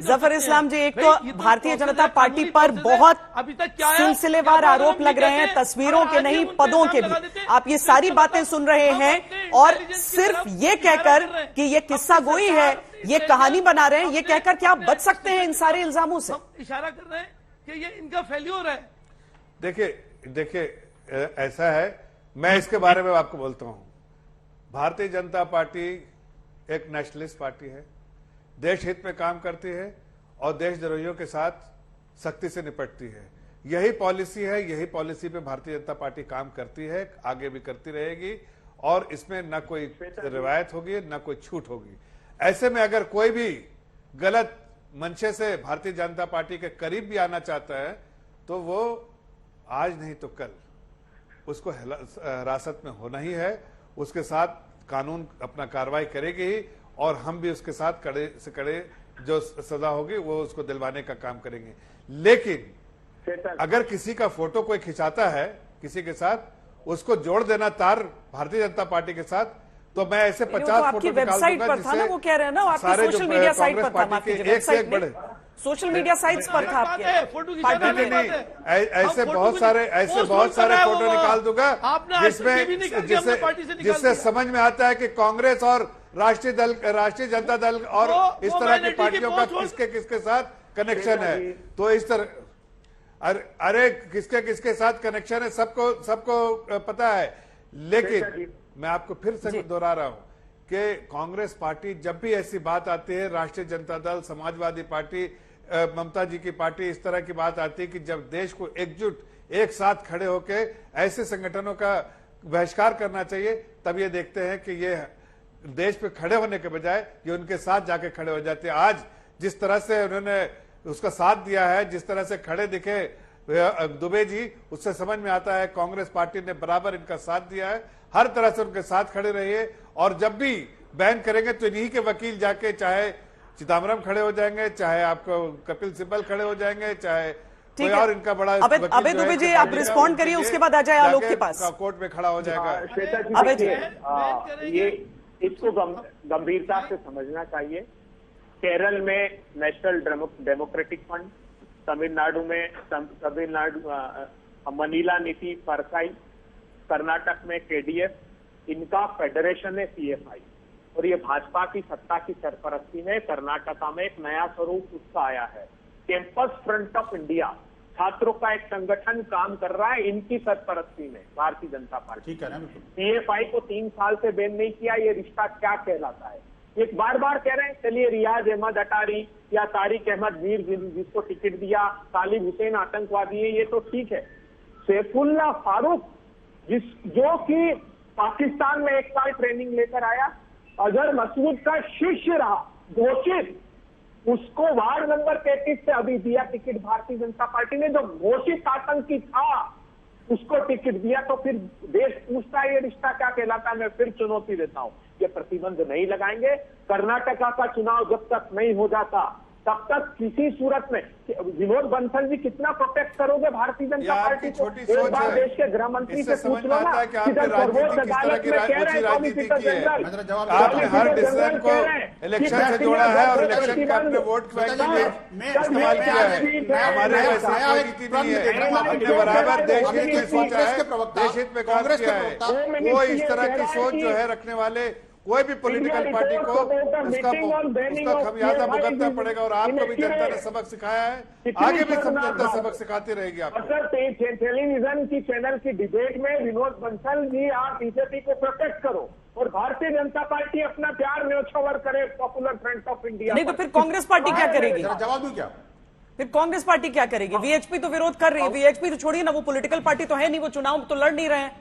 जफर इस्लाम जी, एक तो भारतीय जनता पार्टी पर बहुत सिलसिलेवार आरोप लग रहे हैं, तस्वीरों के नहीं पदों के भी। आप ये सारी बातें सुन रहे हैं और सिर्फ ये कहकर कि ये किस्सा गोई है, ये कहानी बना रहे हैं, ये कहकर क्या आप बच सकते हैं इन सारे इल्जामों से? इशारा कर रहे हैं कि ये इनका फेल्योर है। देखिए ऐसा है, मैं इसके बारे में आपको बोलता हूं। भारतीय जनता पार्टी एक नेशनलिस्ट पार्टी है, देश हित में काम करती है और देशद्रोहियों के साथ सख्ती से निपटती है। यही पॉलिसी है, यही पॉलिसी पे भारतीय जनता पार्टी काम करती है, आगे भी करती रहेगी और इसमें न कोई रिवायत होगी न कोई छूट होगी। ऐसे में अगर कोई भी गलत मंशे से भारतीय जनता पार्टी के करीब भी आना चाहता है तो वो आज नहीं तो कल उसको हिरासत में होना ही है, उसके साथ कानून अपना कार्रवाई करेगी ही और हम भी उसके साथ कड़े से कड़े जो सजा होगी वो उसको दिलवाने का काम करेंगे। लेकिन अगर किसी का फोटो कोई खिंचाता है किसी के साथ, उसको जोड़ देना तार भारतीय जनता पार्टी के साथ, तो मैं ऐसे 50 फोटो निकाल दूंगा जिससे वो कह रहे हैं ना, आपकी सोशल मीडिया साइट पर था, पार्टी के एक से एक बड़े सोशल मीडिया साइट्स पर था आपके। नहीं, ऐसे बहुत सारे फोटो निकाल दूंगा जिससे समझ में आता है कि कांग्रेस और राष्ट्रीय जनता दल और इस तरह की पार्टियों का किसके किसके साथ कनेक्शन है। तो इस तरह अरे किसके साथ कनेक्शन है सबको पता है। लेकिन मैं आपको फिर से दोहरा रहा हूं कि कांग्रेस पार्टी जब भी ऐसी बात आती है, राष्ट्रीय जनता दल, समाजवादी पार्टी, ममता जी की पार्टी, इस तरह की बात आती है कि जब देश को एकजुट एक साथ खड़े होकर ऐसे संगठनों का बहिष्कार करना चाहिए, तब ये देखते हैं कि ये देश पे खड़े होने के बजाय ये उनके साथ जाके खड़े हो जाते हैं। आज जिस तरह से उन्होंने उसका साथ दिया है, जिस तरह से खड़े दिखे दुबे जी, उससे समझ में आता है कांग्रेस पार्टी ने बराबर इनका साथ दिया है, हर तरह से उनके साथ खड़े रहिए। और जब भी बैन करेंगे तो इन्हीं के वकील जाके चाहे चिदम्बरम खड़े हो जाएंगे, चाहे आपको कपिल सिब्बल खड़े हो जाएंगे, चाहे कोई और इनका बड़ा अबे दुबे जी आप रिस्पॉन्ड करिए, उसके बाद आ जाए आलोक के पास, कोर्ट में खड़ा हो जाएगा। अबे जी ये इसको गंभीरता से समझना चाहिए। केरल में national democratic front, Tamil Nadu Manila नीति परसाई, कर्नाटक में केडीएफ, इनका फेडरेशन है सीएफआई और ये भाजपा की सत्ता की सरपरस्ती में कर्नाटका में एक नया स्वरूप उसका आया है। कैंपस फ्रंट ऑफ इंडिया, छात्रों का एक संगठन काम कर रहा है इनकी सरपरस्ती में भारतीय जनता पार्टी। सीएफआई को 3 साल से बैन नहीं किया, ये रिश्ता क्या कहलाता है? एक बार कह रहे हैं चलिए रियाज अहमद अटारी या तारिक अहमद मीर जिसको टिकट दिया, तालिब हुसैन आतंकवादी है, ये तो ठीक है। सैफुल्लाह फारूक जो कि पाकिस्तान में 1 साल ट्रेनिंग लेकर आया, अजहर मसूद का शिष्य रहा, घोषित, उसको वार्ड नंबर 33 से अभी दिया टिकट भारतीय जनता पार्टी ने, जो घोषित आतंकी था उसको टिकट दिया। तो फिर देश पूछता है ये रिश्ता क्या कहलाता है? मैं फिर चुनौती देता हूं, ये प्रतिबंध नहीं लगाएंगे। कर्नाटका का चुनाव जब तक नहीं हो जाता तब तक किसी सूरत में विनोद बंसल जी कितना प्रोटेक्ट करोगे भारतीय जनता पार्टी को? एक बार देश के गृह मंत्री से पूछ लो ना, सर्वोच्च अदालत में कह रहे हैं आपने हर डिसीजन को इलेक्शन से जोड़ा है और इलेक्शन का अपने वोट बैंक में इस्तेमाल किया है। हमारे राजनीति नहीं है, अपने बराबर देश हित में सोचा है, देश हित में काम किया है। वो इस तरह की सोच जो है रखने वाले कोई भी पॉलिटिकल पार्टी को उसका खमियाजा भुगतना पड़ेगा। और आपको भी जनता ने सबक सिखाया है, आगे भी जनता सबक सिखाती रहेगी आपको। टेलीविजन की चैनल की डिबेट में विनोद बंसल जी, आप बीजेपी को प्रोटेक्ट करो और भारतीय जनता पार्टी अपना प्यार न्योछावर करे पॉपुलर फ्रंट ऑफ इंडिया। नहीं तो फिर कांग्रेस पार्टी क्या करेगी? जवाब दूं क्या? फिर कांग्रेस पार्टी क्या करेगी? वीएचपी तो विरोध कर रही है, वीएचपी तो छोड़िए ना, वो पॉलिटिकल पार्टी तो है नहीं, वो चुनाव तो लड़ नहीं रहे हैं।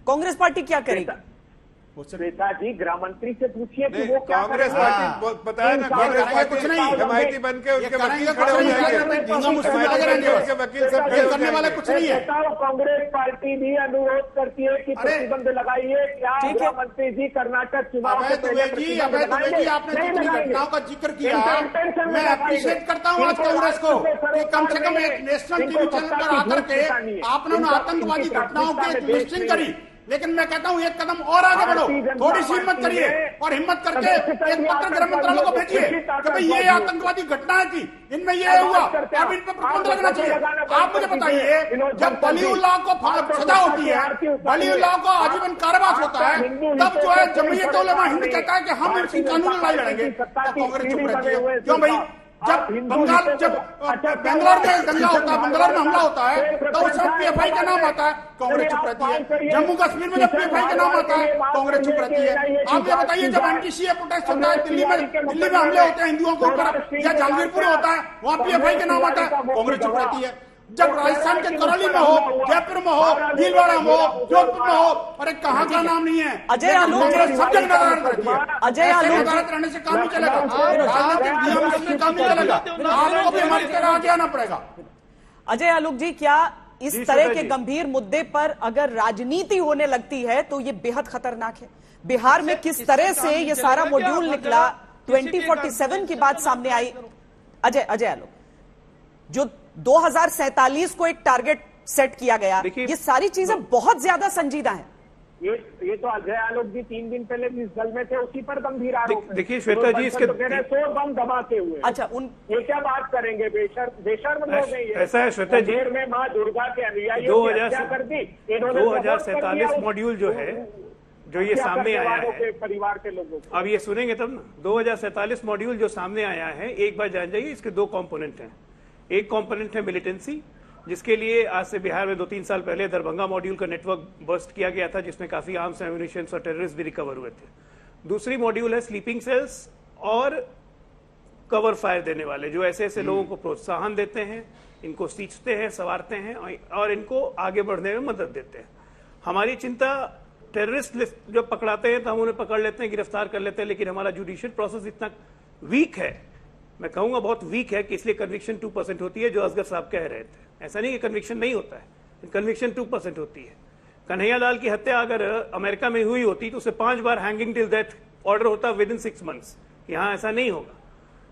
कांग्रेस पार्टी क्या करेगी? श्वेता जी गृह मंत्री से पूछिए कि वो क्या कांग्रेस पार्टी बताया ना, कांग्रेस पार्टी कुछ नहीं, एमआईटी बन के उनके वकील खड़े हो जाएंगे, उनके वकील सब करने वाले कुछ नहीं है। कांग्रेस पार्टी भी अनुरोध करती है कि प्रतिबंध लगाइए। क्या गृह मंत्री जी कर्नाटक चुनाव से पहले आपने जितनी घटनाओं का जिक्र किया, मैं अप्रिशिएट करता हूँ आज कांग्रेस को कि कम से कम एक नेशनल टीवी चैनल पर आकर के आपने उन आतंकवादी घटनाओं की लिस्टिंग करी। लेकिन मैं कहता हूं एक कदम और आगे बढ़ो, थोड़ी सी हिम्मत करिए और हिम्मत करके एक पत्र गृह मंत्रालय को भेजिए कि भाई ये आतंकवादी घटनाएं थी, इनमें ये हुआ, अब इन पर प्रतिबंध लगना चाहिए। आप मुझे बताइए, जब वलीउल्लाह को सजा होती है, वलीउल्लाह को आजीवन कारावास होता है, तब जो है जमीयत उलमा हिंद कहता है कि हम इनकी कानूनी लड़ाई लड़ेंगे, कांग्रेस चुप रहती है। क्यों भाई? जब बेंगलोर में दंगा होता है, बेंगलोर में हमला होता है, तो उस वक्त PFI का नाम आता है, कांग्रेस चुप रहती है। जम्मू कश्मीर में जब PFI का नाम आता है, कांग्रेस चुप रहती है। आप ये बताइए, जब NTCA प्रोटेस्ट होता है, दिल्ली में हमले होते हैं हिंदुओं के ऊपर, या जागीरपुर होता है, वहां PFI का नाम आता है, कांग्रेस चुप रहती है। जब राजस्थान के करौली में हो, जयपुर में हो, भीलवाड़ा में हो, जोधपुर में हो, अरे कहाँ का नाम नहीं है? अजय आलोक सब जगह नदारत रहती है। अजय आलोक नदारत रहने से काम नहीं चलेगा, राजनीतिक नियम से काम नहीं चलेगा, आपको भी हमारी तरह आगे आना पड़ेगा। अजय आलोक जी, क्या इस तरह के गंभीर मुद्दे पर अगर राजनीति होने लगती है तो ये बेहद खतरनाक है? बिहार में किस तरह से ये सारा मॉड्यूल निकला, 2047 की बात सामने आई। अजय आलोक, जो 2047 को एक टारगेट सेट किया गया, ये सारी चीजें बहुत ज्यादा संजीदा हैं। ये तो अजय आलोक जी 3 दिन पहले जिस दल में थे उसी पर गंभीर आरोप है। देखिए श्वेता जी, इसके 100 बम धमाके हुए। अच्छा, ये क्या बात करेंगे? बेशर्म लोग हैं ये। ऐसा है श्वेता जी, में माँ दुर्गा के अनुयायियों की हत्या कर दी इन्होंने। 2047 मॉड्यूल जो है, जो ये सामने आया है, परिवार के लोगों को अब ये सुनेंगे तब ना। 2047 मॉड्यूल जो सामने आया है, एक बार जान जाइए, इसके 2 कंपोनेंट हैं। एक कंपोनेंट है मिलिटेंसी, जिसके लिए आज से बिहार में 2-3 साल पहले दरभंगा मॉड्यूल का नेटवर्क बस्ट किया गया था, जिसमें काफी आर्म्स, एम्यूनिशन और टेररिस्ट भी रिकवर हुए थे। दूसरी मॉड्यूल है स्लीपिंग सेल्स और कवर फायर देने वाले, जो ऐसे ऐसे लोगों को प्रोत्साहन देते हैं, इनको सींचते हैं, संवारते हैं और इनको आगे बढ़ने में मदद देते हैं। हमारी चिंता टेररिस्ट जब पकड़ाते हैं तो हम उन्हें पकड़ लेते हैं, गिरफ्तार कर लेते हैं, लेकिन हमारा जुडिशियल प्रोसेस इतना वीक है, मैं कहूंगा बहुत वीक है, कि इसलिए कन्विक्शन 2% होती है, जो असगर साहब कह रहे थे। ऐसा नहीं कि कन्विक्शन नहीं होता है, कन्विक्शन 2% होती है। कन्हैया लाल की हत्या अगर अमेरिका में हुई होती तो उसे 5 बार हैंगिंग टिल डेथ ऑर्डर होता विद इन 6 मंथ्स। यहाँ ऐसा नहीं होगा।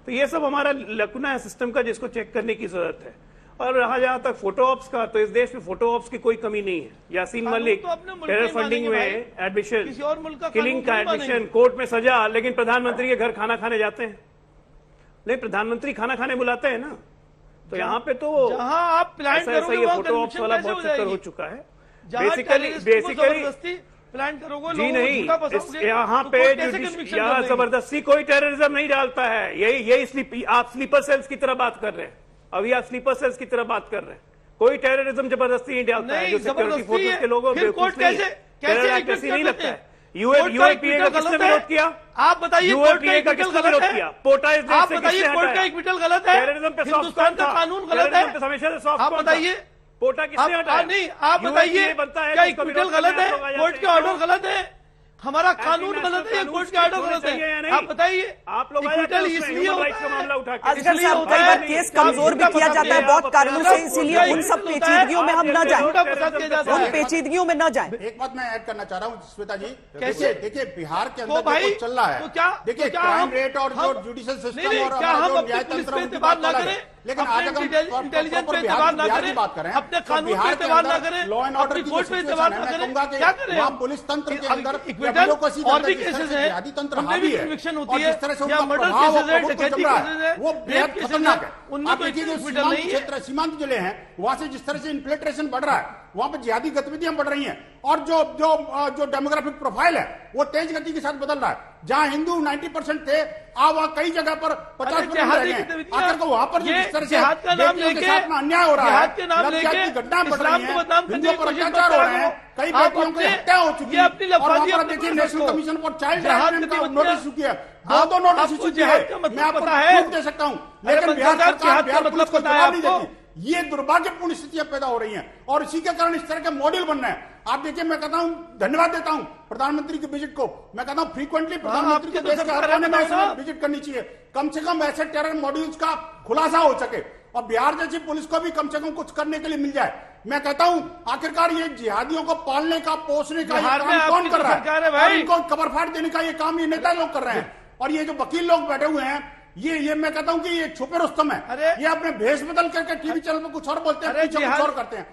तो ये सब हमारा लकुना है सिस्टम का, जिसको चेक करने की जरूरत है। और रहा जहां तक फोटो ऑप्स का, तो इस देश में फोटो ऑप्स की कोई कमी नहीं है। यासीन मलिक टेरर फंडिंग में एडमिशन, किलिंग का एडमिशन, कोर्ट में सजा, लेकिन प्रधानमंत्री के घर खाना खाने जाते हैं। नहीं, प्रधानमंत्री खाना खाने बुलाते हैं ना। तो यहाँ पे तो जहां आप प्लान करोगे ये फोटो ऑप्स वाला बहुत चक्कर हो चुका है। बेसिकली प्लान करोगे जी नहीं, यहाँ पे यहाँ जबरदस्ती कोई टेररिज्म नहीं डालता है। यही आप स्लीपर सेल्स की तरह बात कर रहे हैं, अभी आप स्लीपर सेल्स की तरह बात कर रहे हैं। कोई टेररिज्म जबरदस्ती नहीं डालता है। जो सिक्योरिटी फोर्सेस के लोगों कैसे नहीं लगता है। यूएपीए का किसने विरोध किया? आप बताइए, यूएपीए का किसने विरोध किया? पोर्टा इस देश से किसने हटाया? कोर्ट का एक्विटल गलत है, टेररिज्म पे हिंदुस्तान का कानून गलत है। हमेशा से सॉफ्ट आप बताइए, पोर्टा किसने हटाया? नहीं, आप बताइए, क्या एक्विटल गलत है? कोर्ट के ऑर्डर गलत है? हमारा कानून गलत है या कोर्ट के ऑर्डर गलत है? आप बताइए। आप लोग इसलिए मामला उठा के असगर साहब, कई बार केस कमजोर भी किया जाता है बहुत कारणों से, इसीलिए उन सब पेचीदगियों में हम न जाएं, उन पेचीदगियों में न जाएं। एक बात मैं ऐड करना चाह रहा हूं श्वेता जी, देखिए बिहार के अंदर जो चल रहा है, देखिए क्राइम रेट और जो जुडिशियल सिस्टम और हमारा जो न्याय तंत्र, उनकी बात अलग है। लेकिन आज अगर इंटेलिजेंस पे इस्तेमाल ना करें, बात करें, अपने कानून पे इस्तेमाल ना करें, लॉ एंड ऑर्डर की कोर्ट पे इस्तेमाल ना करें, क्या करें? वहां पुलिस तंत्र के अंदर और भी केसेस है, हमने भी कन्विक्शन होती है, या मर्डर केसेस है, डकैती केसेस है, वो बेहद खतरनाक है। उनमें तो सीमांत क्षेत्र, सीमांत जिले हैं, वहां से जिस तरह से इन्फिल्ट्रेशन बढ़ रहा है, वहां पर जिहादी गतिविधियां बढ़ रही हैं, और जो डेमोग्राफिक प्रोफाइल है वो तेज गति के साथ बदल रहा है। जहां हिंदू 90% थे, वहां कई जगह पर 50% रह गए। आकर को वहां पर जिस तरह से बेटियों के साथ में अन्याय हो रहा है, घटनाएं बढ़ रही हैं, हिंदुओं पर अत्याचार हो रहे हैं, कई बेटियों की हत्या हो चुकी है। और वहां पर देखिए national commission for child rights का नोटिस इशू किया, 2 नोटिस इशू किया है। मैं आपको प्रूफ दे सकता हूं, लेकिन बिहार सरकार, बिहार पुलिस को जवाब नहीं देती। ये दुर्भाग्यपूर्ण स्थितियां पैदा हो रही हैं, और इसी के कारण इस तरह के मॉडल बन रहे हैं। आप देखिए, मैं कहता हूं, धन्यवाद देता हूं प्रधानमंत्री के विजिट को। मैं कहता हूं फ्रीक्वेंटली प्रधानमंत्री को देश के हर कोने में विजिट करनी चाहिए, कम से कम ऐसे टेरर मॉड्यूल्स का खुलासा हो सके, और बिहार जैसी पुलिस को भी कम से कम कुछ करने के लिए मिल जाए। मैं कहता हूं, आखिरकार ये जिहादियों को पालने का, पोसने का ये काम कौन कर रहा है? इनको कबर फाड़ देने का ये काम ये नेता लोग कर रहे हैं, और ये जो वकील लोग बैठे हुए हैं, ये मैं कहता हूं कि ये छुपे रुस्तम है। ये अपने भेष बदल करके टीवी चैनल पर कुछ और बोलते हैं, कुछ और करते हैं।